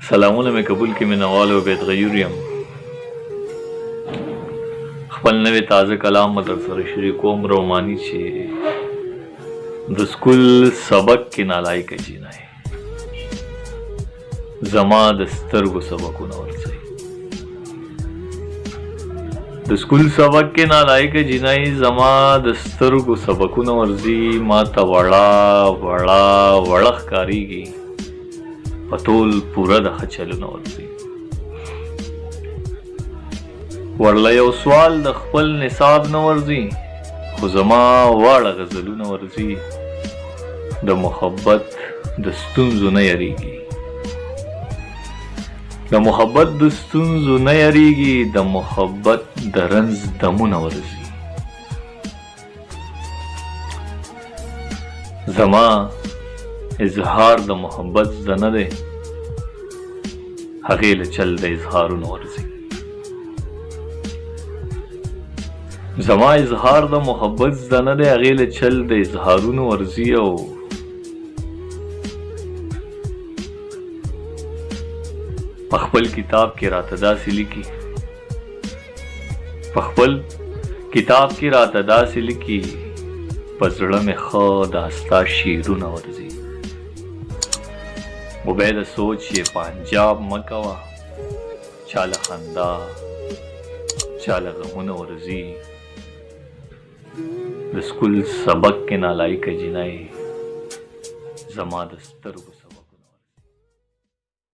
سلامونه مې قبول کړي مینوالو عبید غیور یم خپل نوی تازه کلام مې در سره شریکوم رومانی چې د سکول سبق کې نالایقه جینۍ زما د سترګو سبقونه ورځي د سکول سبق کې نالایقه جینۍ زما د سترګو سبقونه ورځي ما ته وړه ښکارېږي په ټول پوره د ښه چلونه ورځي ورله یو سوال د خپل نصاب نه ورځي خو زما واړه غزلونه ورځي د محبت د ستونزو نه یریږي د محبت د ستونزو نه یریږي د محبت د رنځ دمونه ورځي زما اظهار د محبت زده نه دی هغې له چل د اظهارونه ورځي زما اظهار د محبت زده نه دی هغې له چل د اظهارونه ورځي او په خپل کتاب کې راته داسې لیکي په زړه مې ښه دا ستا شعرونه ورځي عبیده سوچ یې پنجاب مه کوه چا له خندا چا له غمونه ورځي د سکول سبق کې نالایقه جینۍ زما د سترګو